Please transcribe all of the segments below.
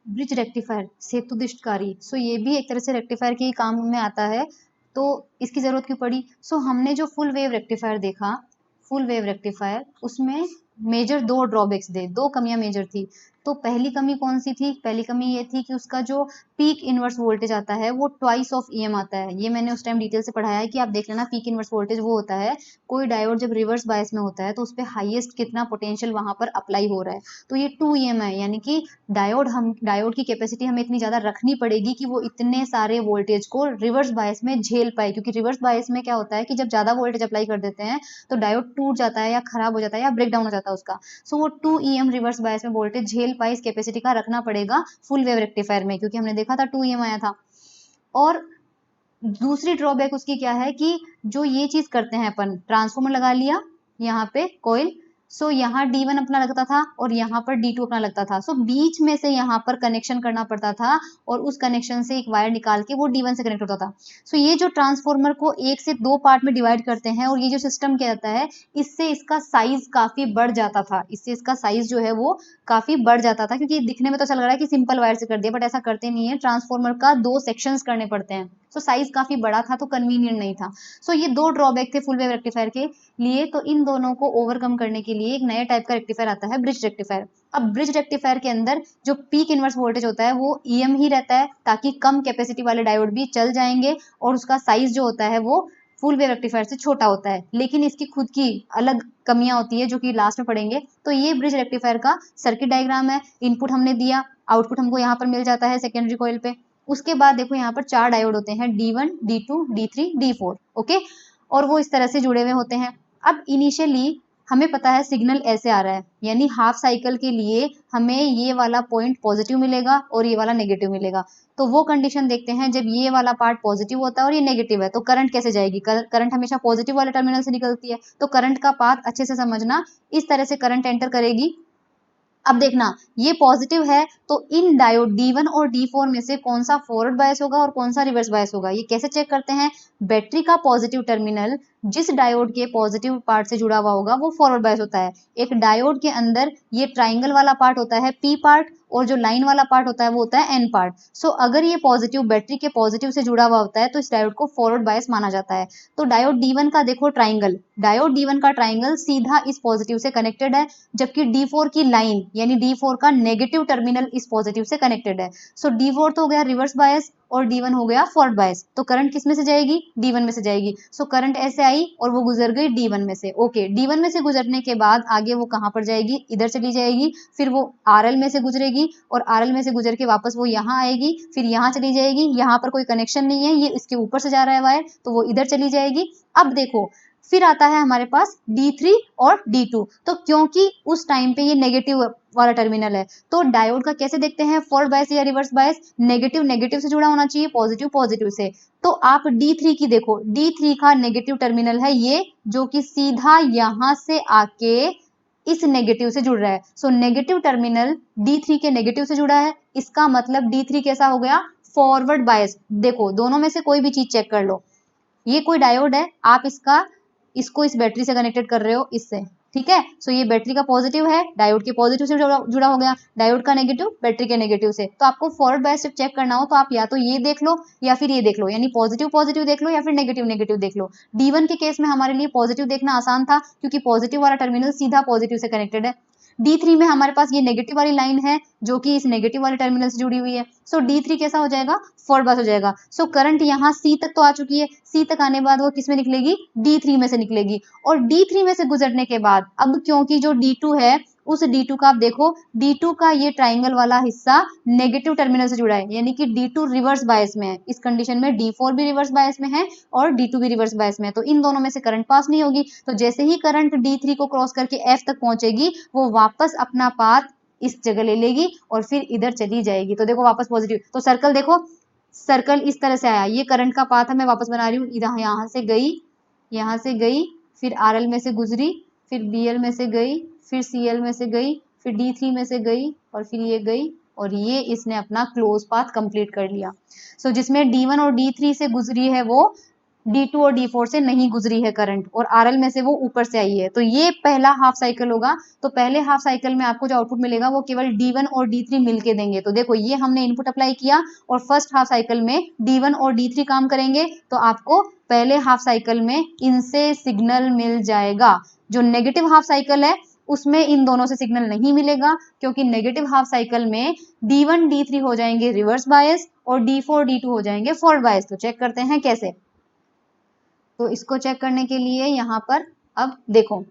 Bridge rectifier, सेतुदिष्टकारी। सो ये भी एक तरह से रेक्टिफायर के ही काम में आता है, तो इसकी जरूरत क्यों पड़ी? सो हमने जो फुल वेव रेक्टिफायर देखा, फुल वेव रेक्टिफायर, उसमें मेजर दो ड्रॉबैक्स थे, दो कमियां मेजर थी। तो पहली कमी कौन सी थी? पहली कमी ये थी कि उसका जो पीक इनवर्स वोल्टेज आता है वो ट्वाइस ऑफ ईएम आता है। ये मैंने उस टाइम डिटेल से पढ़ाया है कि आप देख लेना, पीक इनवर्स वोल्टेज वो होता है, कोई डायोड जब रिवर्स बायस में होता है तो उस पर हाईएस्ट कितना पोटेंशियल वहां पर अप्लाई हो रहा है। तो ये 2 EM है, यानी कि डायोड की कैपेसिटी हमें इतनी ज्यादा रखनी पड़ेगी कि वो इतने सारे वोल्टेज को रिवर्स बायस में झेल पाए। क्योंकि रिवर्स बायस में क्या होता है कि जब ज्यादा वोल्टेज अप्लाई कर देते हैं तो डायोड टूट जाता है या खराब हो जाता है या ब्रेक डाउन हो जाता है उसका। सो वो 2 EM रिवर्स बायस में वोल्टेज झेल पाए, इस कैपेसिटी का रखना पड़ेगा फुल वेव रेक्टिफायर में, क्योंकि हमने देखा था 2 EM आया था। और दूसरी ड्रॉबैक उसकी क्या है कि जो ये चीज करते हैं अपन, ट्रांसफॉर्मर लगा लिया यहाँ पे कॉइल, सो यहाँ D1 अपना लगता था और यहाँ पर D2 अपना लगता था। सो बीच में से यहाँ पर कनेक्शन करना पड़ता था और उस कनेक्शन से एक वायर निकाल के वो D1 से कनेक्ट होता था। सो ये जो ट्रांसफॉर्मर को एक से दो पार्ट में डिवाइड करते हैं और ये जो सिस्टम क्या होता है, इससे इसका साइज काफी बढ़ जाता था, इससे इसका साइज जो है वो काफी बढ़ जाता था। क्योंकि दिखने में तो चल रहा है कि सिंपल वायर से कर दिया, बट ऐसा करते नहीं है, ट्रांसफॉर्मर का दो सेक्शंस करने पड़ते हैं। सो साइज काफी बड़ा था तो कन्वीनियंट नहीं था। सो ये दो ड्रॉबैक थे फुल वेव रेक्टिफायर के लिए। तो इन दोनों को ओवरकम करने के लिए एक नया टाइप का रेक्टिफायर आता है, ब्रिज रेक्टिफायर। अब ब्रिज रेक्टिफायर के अंदर जो पीक इनवर्स वोल्टेज होता है वो EM ही रहता है, ताकि कम कैपेसिटी वाले डायोड भी चल जाएंगे और उसका साइज जो होता है वो फुल वेव रेक्टिफायर से छोटा होता है। लेकिन इसकी खुद की अलग कमियां होती है जो कि लास्ट में पढ़ेंगे। तो ये ब्रिज रेक्टिफायर का सर्किट डायग्राम है। इनपुट हमने दिया, आउटपुट हमको यहाँ पर मिल जाता है सेकेंडरी कॉइल पे। उसके बाद देखो यहाँ पर 4 डायोड होते हैं, D1, D2, D3, D4। Okay, और वो इस तरह से जुड़े हुए होते हैं। अब इनिशियली हमें पता है सिग्नल ऐसे आ रहा है, यानी हाफ साइकिल के लिए हमें ये वाला पॉइंट पॉजिटिव मिलेगा और ये वाला नेगेटिव मिलेगा। तो वो कंडीशन देखते हैं, जब ये वाला पार्ट पॉजिटिव होता है और ये नेगेटिव है तो करंट कैसे जाएगी? करंट हमेशा पॉजिटिव वाले टर्मिनल से निकलती है, तो करंट का पाथ अच्छे से समझना, इस तरह से करंट एंटर करेगी। अब देखना, ये पॉजिटिव है तो इन डायोड D1 और D4 में से कौन सा फॉरवर्ड बायस होगा और कौन सा रिवर्स बायस होगा? ये कैसे चेक करते हैं? बैटरी का पॉजिटिव टर्मिनल जिस डायोड के पॉजिटिव पार्ट से जुड़ा हुआ होगा वो फॉरवर्ड बायस होता है। एक डायोड के अंदर ये ट्राइंगल वाला पार्ट होता है P पार्ट, और जो लाइन वाला पार्ट होता है वो होता है N पार्ट। सो अगर ये पॉजिटिव बैटरी के पॉजिटिव से जुड़ा हुआ होता है तो इस डायोड को फॉरवर्ड बायस माना जाता है। तो डायोड D1 का देखो ट्राइंगल, डायोड D1 का ट्राइंगल सीधा इस पॉजिटिव से कनेक्टेड है, जबकि D4 की लाइन यानी D4 का नेगेटिव टर्मिनल इस पॉजिटिव से कनेक्टेड है। सो D4 तो हो गया रिवर्स बायस और D1 हो गया फॉरवर्ड बायस। तो करंट किस में से जाएगी? D1 में से जाएगी। सो करंट ऐसे आई और वो गुजर गई D1 में से। ओके, D1 में से गुजरने के बाद आगे वो कहां पर जाएगी? इधर चली जाएगी, फिर वो RL में से गुजरेगी और RL में से गुजर के वापस वो यहाँ आएगी, फिर यहाँ चली जाएगी। यहाँ पर कोई कनेक्शन नहीं है, ये इसके ऊपर से जा रहा है वायर, तो वो इधर चली जाएगी। अब देखो, फिर आता है हमारे पास D3 और D2। तो क्योंकि उस टाइम पे ये नेगेटिव वाला टर्मिनल है, तो डायोड का कैसे देखते हैं, फॉरवर्ड बायस या रिवर्स बायस? नेगेटिव नेगेटिव से जुड़ा होना चाहिए, पॉजिटिव पॉजिटिव से। तो आप D3 की देखो, D3 का नेगेटिव टर्मिनल है ये, जो कि सीधा यहां से आके इस नेगेटिव से जुड़ रहा है। सो नेगेटिव टर्मिनल D3 के नेगेटिव से जुड़ा है, इसका मतलब D3 कैसा हो गया? Forward bias. देखो दोनों में से कोई भी चीज चेक कर लो, ये कोई डायोड है, आप इसको इस बैटरी से कनेक्टेड कर रहे हो इससे, ठीक है। सो ये बैटरी का पॉजिटिव है, डायोड के पॉजिटिव से जुड़ा हो गया, डायोड का नेगेटिव बैटरी के नेगेटिव से। तो आपको फॉरवर्ड बायस जब चेक करना हो तो आप या तो ये देख लो या फिर ये देख लो, यानी पॉजिटिव पॉजिटिव देख लो या फिर नेगेटिव नेगेटिव देख लो। D1 के केस में हमारे लिए पॉजिटिव देखना आसान था, क्योंकि पॉजिटिव वाला टर्मिनल सीधा पॉजिटिव से कनेक्टेड है। D3 में हमारे पास ये नेगेटिव वाली लाइन है जो कि इस नेगेटिव वाले टर्मिनल से जुड़ी हुई है। सो D3 कैसा हो जाएगा? फॉरवर्ड बायस हो जाएगा। सो करंट यहाँ C तक तो आ चुकी है, C तक आने बाद वो किस में निकलेगी? D3 में से निकलेगी। और D3 में से गुजरने के बाद अब क्योंकि जो D2 है, उस D2 का आप देखो, D2 का ये ट्राइंगल वाला हिस्सा नेगेटिव टर्मिनल से जुड़ा है, यानी कि D2 रिवर्स बायस में है। इस कंडीशन में D4 भी रिवर्स बायस में है और D2 भी रिवर्स बायस में है, तो इन दोनों में से करंट पास नहीं होगी। तो जैसे ही करंट D3 को क्रॉस करके F तक पहुंचेगी, वो वापस अपना पाथ इस जगह ले लेगी और फिर इधर चली जाएगी। तो देखो वापस पॉजिटिव, तो सर्कल देखो, सर्कल इस तरह से आया, ये करंट का पाथ है, मैं वापस बना रही हूँ, इधर यहाँ से गई, यहाँ से गई, फिर RL में से गुजरी, फिर BL में से गई, फिर CL में से गई, फिर D3 में से गई और फिर ये गई, और ये इसने अपना क्लोज पाथ कंप्लीट कर लिया। सो जिसमें D1 और D3 से गुजरी है वो D2 और D4 से नहीं गुजरी है करंट और RL में से वो ऊपर से आई है, तो ये पहला हाफ साइकिल होगा। तो पहले हाफ साइकिल में आपको जो आउटपुट मिलेगा वो केवल D1 और D3 मिलके देंगे। तो देखो ये हमने इनपुट अप्लाई किया और फर्स्ट हाफ साइकिल में D1 और D3 काम करेंगे, तो आपको पहले हाफ साइकिल में इनसे सिग्नल मिल जाएगा। जो नेगेटिव हाफ साइकिल है उसमें इन दोनों से सिग्नल नहीं मिलेगा, क्योंकि नेगेटिव हाफ साइकिल में D1 D3 हो जाएंगे रिवर्स बायस और D4 D2 हो जाएंगे फॉरवर्ड बायस। तो चेक करते हैं कैसे। तो इसको चेक करने के लिए यहाँ पर अब देखो,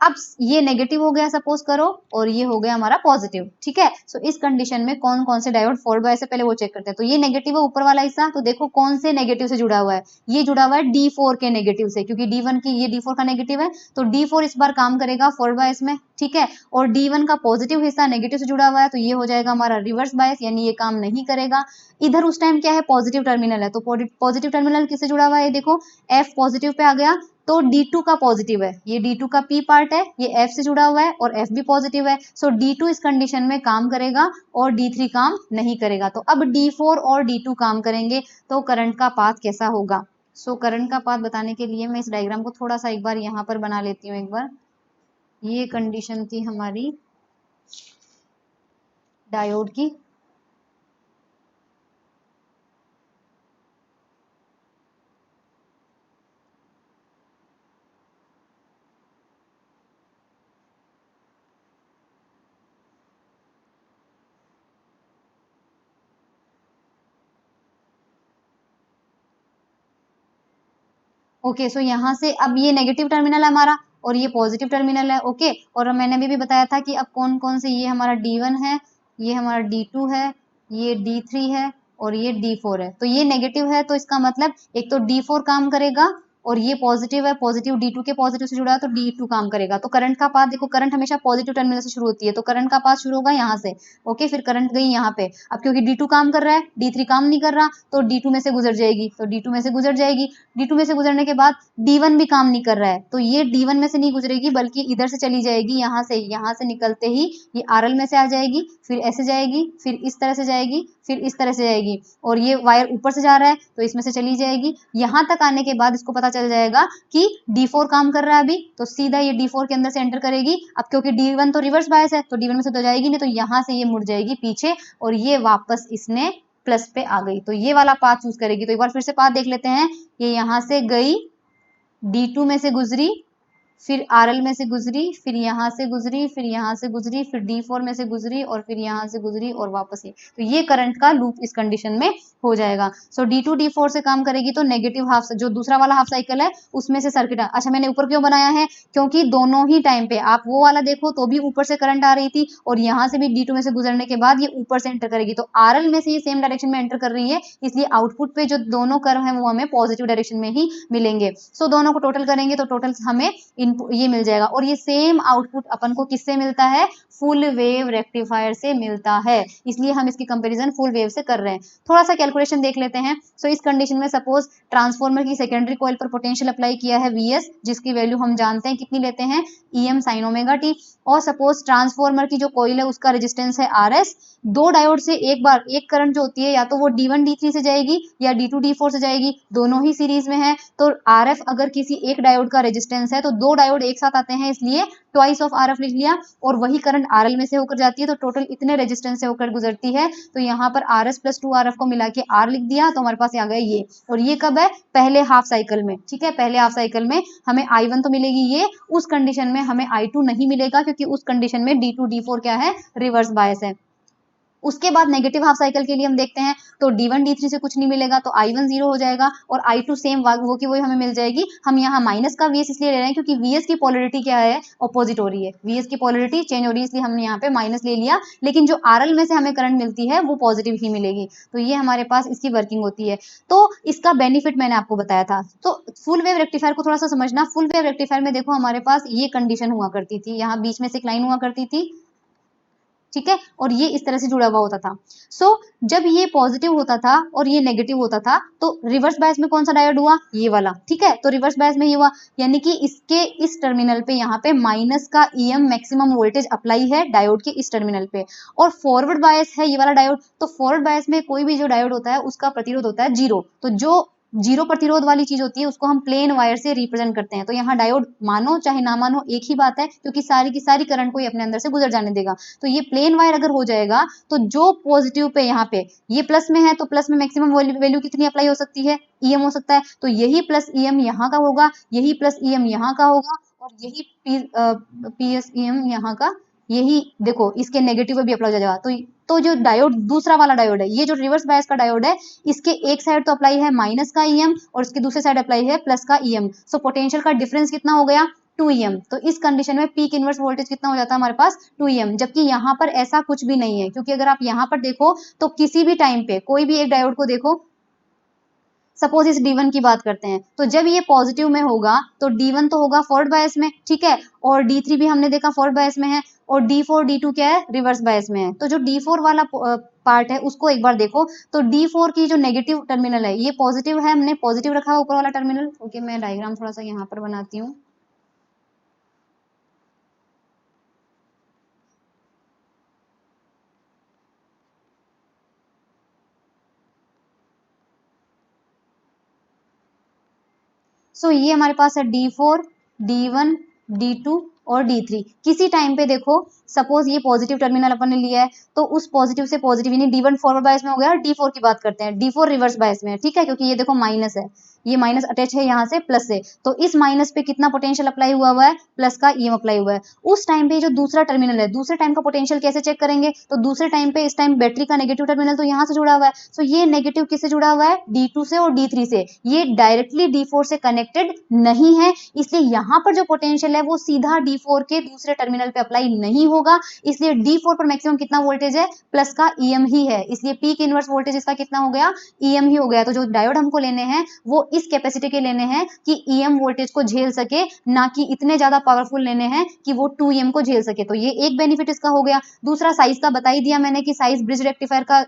अब ये नेगेटिव हो गया सपोज करो और ये हो गया हमारा पॉजिटिव, ठीक है। सो इस कंडीशन में कौन कौन से डायोड फॉरवर्ड बायस से पहले वो चेक करते हैं। तो ये नेगेटिव है ऊपर वाला हिस्सा, तो देखो कौन से नेगेटिव से जुड़ा हुआ है, ये जुड़ा हुआ है D4 के नेगेटिव से, क्योंकि D1 की ये D4 का नेगेटिव है, तो D4 इस बार काम करेगा फॉरवर्ड बायस में, ठीक है। और D1 का पॉजिटिव हिस्सा नेगेटिव से जुड़ा हुआ है, तो ये हो जाएगा हमारा रिवर्स बायस, यानी ये काम नहीं करेगा। इधर उस टाइम क्या है, पॉजिटिव टर्मिनल है, तो पॉजिटिव टर्मिनल किससे जुड़ा हुआ है, देखो F पॉजिटिव पे आ गया, तो D2 का पॉजिटिव है, ये D2 का P पार्ट है, ये F से जुड़ा हुआ है और F भी पॉजिटिव है। सो D2 इस कंडीशन में काम करेगा और D3 काम नहीं करेगा। तो अब D4 और D2 काम करेंगे, तो करंट का पाथ कैसा होगा। सो करंट का पाथ बताने के लिए मैं इस डायग्राम को थोड़ा सा एक बार यहाँ पर बना लेती हूँ। एक बार ये कंडीशन थी हमारी डायोड की, ओके। सो यहाँ से अब ये नेगेटिव टर्मिनल है हमारा और ये पॉजिटिव टर्मिनल है, ओके। और मैंने अभी भी बताया था कि अब कौन कौन से, ये हमारा D1 है, ये हमारा D2 है, ये D3 है और ये D4 है। तो ये नेगेटिव है, तो इसका मतलब एक तो D4 काम करेगा और ये पॉजिटिव है, पॉजिटिव D2 के पॉजिटिव से जुड़ा है, तो D2 काम करेगा। तो करंट का पाथ देखो, करंट हमेशा पॉजिटिव टर्मिनल से शुरू होती है, तो करंट का पाथ शुरू होगा यहाँ से, ओके। फिर करंट गई यहाँ पे, अब क्योंकि D2 काम कर रहा है, D3 काम नहीं कर रहा, तो D2 में से गुजर जाएगी, तो D2 में से गुजर जाएगी। D2 में से गुजरने के बाद D1 भी काम नहीं कर रहा है, तो ये D1 में से नहीं गुजरेगी बल्कि इधर से चली जाएगी, यहाँ से निकलते ही ये RL में से आ जाएगी, फिर ऐसे जाएगी, फिर इस तरह से जाएगी, फिर इस तरह से जाएगी, और ये वायर ऊपर से जा रहा है तो इसमें से चली जाएगी। यहाँ तक आने के बाद इसको पता चल जाएगा कि D4 काम कर रहा है अभी, तो सीधा ये D4 के अंदर से एंटर करेगी। अब क्योंकि D1 तो रिवर्स बायस है, तो D1 में से तो जाएगी नहीं, तो यहाँ से ये मुड़ जाएगी पीछे और ये वापस इसने प्लस पे आ गई, तो ये वाला पाथ चूज करेगी। तो एक बार फिर से पाथ देख लेते हैं, ये यहाँ से गई, D2 में से गुजरी, फिर RL में से गुजरी, फिर यहाँ से गुजरी, फिर यहाँ से गुजरी, फिर D4 में से गुजरी और फिर यहाँ से गुजरी और वापस ये, तो ये करंट का लूप इस कंडीशन में हो जाएगा। सो D2 D4 से काम करेगी, तो नेगेटिव हाफ, जो दूसरा वाला हाफ साइकिल है उसमें से सर्किट, अच्छा मैंने ऊपर क्यों बनाया है, क्योंकि दोनों ही टाइम पे आप वो वाला देखो तो भी ऊपर से करंट आ रही थी और यहाँ से भी D2 में से गुजरने के बाद ये ऊपर से एंटर करेगी, तो RL में से ये सेम डायरेक्शन में एंटर कर रही है, इसलिए आउटपुट पे जो दोनों कर्व है वो हमें पॉजिटिव डायरेक्शन में ही मिलेंगे। सो दोनों को टोटल करेंगे तो टोटल हमें इनपुट ये मिल जाएगा, और ये सेम आउटपुट अपन को किससे मिलता है, फुल वेव रेक्टिफायर से मिलता है, इसलिए हम इसकी कंपैरिजन फुल वेव से कर रहे हैं। थोड़ा सा कैलकुलेशन देख लेते हैं। सो इस कंडीशन में सपोज ट्रांसफॉर्मर की सेकेंडरी कॉइल पर पोटेंशियल अप्लाई किया है Vs, जिसकी वैल्यू हम जानते हैं कितनी लेते हैं, Em sin ओमेगा t, और सपोज ट्रांसफॉर्मर की जो कॉइल है उसका रेजिस्टेंस है Rs। दो डायोड से एक बार एक करंट जो होती है या तो वो D1 D3 से जाएगी या D2 D4 से जाएगी, दोनों ही सीरीज में है, तो Rf अगर किसी एक डायोड का रेजिस्टेंस है तो दो डायोड एक साथ आते हैं, इसलिए ट्वाइस ऑफ Rf लिख लिया, और वही करंट RL में से होकर जाती है, तो टोटल इतने रेजिस्टेंस से होकर गुजरती है, तो यहाँ पर Rs प्लस 2Rf को मिला के R लिख दिया, तो हमारे पास आ गया ये। और ये कब है, पहले हाफ साइकिल में, ठीक है। पहले हाफ साइकिल में हमें I1 तो मिलेगी, ये उस कंडीशन में हमें I2 नहीं मिलेगा, क्योंकि उस कंडीशन में D2 D4 क्या है, रिवर्स बायस है। उसके बाद नेगेटिव हाफ साइकिल के लिए हम देखते हैं, तो D1 D3 से कुछ नहीं मिलेगा, तो I1 0 हो जाएगा और I2 सेम वो की वही हमें मिल जाएगी। हम यहाँ माइनस का Vs इसलिए ले रहे हैं क्योंकि Vs की पोलरिटी क्या है, ऑपोजिट हो रही है, Vs की पोलरिटी चेंज हो रही है, इसलिए हमने यहाँ पे माइनस ले लिया, लेकिन जो RL में से हमें करंट मिलती है वो पॉजिटिव ही मिलेगी, तो ये हमारे पास इसकी वर्किंग होती है। तो इसका बेनिफिट मैंने आपको बताया था। तो फुल वेव रेक्टिफायर को थोड़ा सा समझना, फुल वेव रेक्टिफायर में देखो हमारे पास ये कंडीशन हुआ करती थी, यहाँ बीच में से एक लाइन हुआ करती थी, ठीक है, और ये इस तरह से जुड़ा हुआ होता था। सो जब ये पॉजिटिव होता था और ये नेगेटिव होता था, तो रिवर्स बायस में कौन सा डायोड हुआ, ये वाला, ठीक है। तो रिवर्स बायस में ये हुआ, यानी कि इसके इस टर्मिनल पे यहाँ पे माइनस का EM मैक्सिमम वोल्टेज अप्लाई है डायोड के इस टर्मिनल पे, और फॉरवर्ड बायस है ये वाला डायोड, तो फॉरवर्ड बायस में कोई भी जो डायोड होता है उसका प्रतिरोध होता है 0, तो जो जीरो प्रतिरोध वाली चीज होती है उसको हम प्लेन वायर से रिप्रेजेंट करते हैं। तो यहाँ डायोड मानो चाहे ना मानो एक ही बात है, क्योंकि सारी की सारी करंट को ये अपने अंदर से गुजर जाने देगा। तो ये प्लेन वायर अगर हो जाएगा तो जो पॉजिटिव पे यहाँ पे ये प्लस में है तो प्लस में मैक्सिमम वैल्यू कितनी अप्लाई हो सकती है, ईएम हो सकता है। तो यही प्लस ईएम यहाँ का होगा, यही प्लस ईएम यहाँ का होगा, और यही पीएस ईएम यहाँ का, यही देखो इसके नेगेटिव पे भी अप्लाई हो जाएगा। तो जो डायोड दूसरा वाला डायोड है, ये जो रिवर्स बायस का डायोड है, इसके एक साइड तो अप्लाई है माइनस का ईएम और इसके दूसरे साइड अप्लाई है प्लस का ईएम। सो पोटेंशियल का डिफरेंस कितना हो गया, 2em। तो इस कंडीशन में पीक इनवर्स वोल्टेज कितना हो जाता है हमारे पास, 2em। जबकि यहाँ पर ऐसा कुछ भी नहीं है, क्योंकि अगर आप यहाँ पर देखो तो किसी भी टाइम पे कोई भी एक डायोड को देखो, सपोज इस D1 की बात करते हैं, तो जब ये पॉजिटिव में होगा तो D1 तो होगा फॉरवर्ड बायस में, ठीक है, और D3 भी हमने देखा फॉरवर्ड बायस में है, और D4 D2 क्या है, रिवर्स बायस में है। तो जो D4 वाला पार्ट है उसको एक बार देखो, तो D4 की जो नेगेटिव टर्मिनल है ये पॉजिटिव है, हमने पॉजिटिव रखा है ऊपर वाला टर्मिनल। ओके, मैं डायग्राम थोड़ा सा यहाँ पर बनाती हूँ। सो ये हमारे पास है D4, D1, D2 और D3। किसी टाइम पे देखो, सपोज ये पॉजिटिव टर्मिनल अपन ने लिया है, तो उस पॉजिटिव से पॉजिटिव यानी D1 फॉरवर्ड बायस में हो गया, और D4 की बात करते हैं, D4 रिवर्स बायस में है, ठीक है, क्योंकि ये देखो माइनस है, ये माइनस अटैच है यहाँ से प्लस से, तो इस माइनस पे कितना पोटेंशियल अप्लाई हुआ है, प्लस का ईएम अप्लाई हुआ है। उस टाइम पे जो दूसरा टर्मिनल है, दूसरे टाइम का पोटेंशियल कैसे चेक करेंगे, तो दूसरे टाइम पे इस टाइम बैटरी का नेगेटिव टर्मिनल तो यहाँ से जुड़ा हुआ है, सो ये नेगेटिव किससे जुड़ा हुआ है, D2 से और D3 से, ये डायरेक्टली D4 से कनेक्टेड नहीं है, इसलिए यहाँ पर जो पोटेंशियल है वो सीधा D4 के दूसरे टर्मिनल पे अप्लाई नहीं होगा। इसलिए D4 पर मैक्सिमम कितना वोल्टेज है, प्लस का ईएम ही है, इसलिए पीक इनवर्स वोल्टेज इसका कितना हो गया, ईएम ही हो गया। तो जो डायोड हमको लेने हैं वो इस कैपेसिटी के लेने हैं कि ईएम वोल्टेज को झेल सके, ना कि इतने ज्यादा पावरफुल लेने हैं कि वो 2em को झेल सके। तो ये एक बेनिफिट इसका हो गया। दूसरा साइज का बता ही दिया मैंने कि साइज ब्रिज रेक्टिफायर का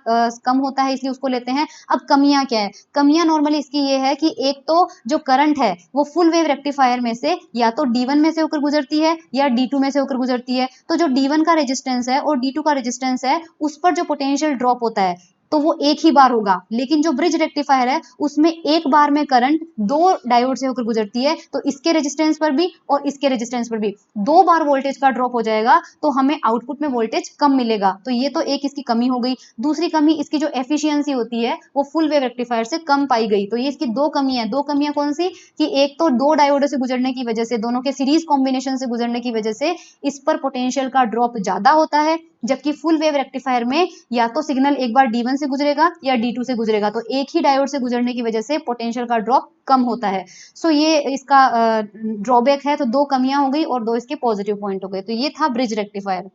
कम होता है, इसलिए उसको लेते हैं। अब कमियां क्या है, कमियां नॉर्मली इसकी ये है कि एक तो जो करंट है वो फुल वेव रेक्टिफायर में से या तो D1 में से होकर गुजरती है या D2 में से होकर गुजरती है। तो जो D1 का रेजिस्टेंस है और D2 का रेजिस्टेंस है उस पर जो पोटेंशियल ड्रॉप होता है तो वो एक ही बार होगा, लेकिन जो ब्रिज रेक्टिफायर है उसमें एक बार में करंट दो डायोड से होकर गुजरती है, तो इसके रेजिस्टेंस पर भी और इसके रेजिस्टेंस पर भी दो बार वोल्टेज का ड्रॉप हो जाएगा, तो हमें आउटपुट में वोल्टेज कम मिलेगा। तो ये तो एक इसकी कमी हो गई। दूसरी कमी इसकी जो एफिशिएंसी होती है वो फुल वेव रेक्टिफायर से कम पाई गई। तो ये इसकी दो कमियां, दो कमियां कौन सी, कि एक तो दो डायोडों से गुजरने की वजह से, दोनों के सीरीज कॉम्बिनेशन से गुजरने की वजह से इस पर पोटेंशियल का ड्रॉप ज्यादा होता है, जबकि फुल वेव रेक्टिफायर में या तो सिग्नल एक बार D1 से गुजरेगा या D2 से गुजरेगा, तो एक ही डायोड से गुजरने की वजह से पोटेंशियल का ड्रॉप कम होता है। सो ये इसका ड्रॉबैक है। तो दो कमियां हो गई और दो इसके पॉजिटिव पॉइंट हो गए। तो ये था ब्रिज रेक्टिफायर।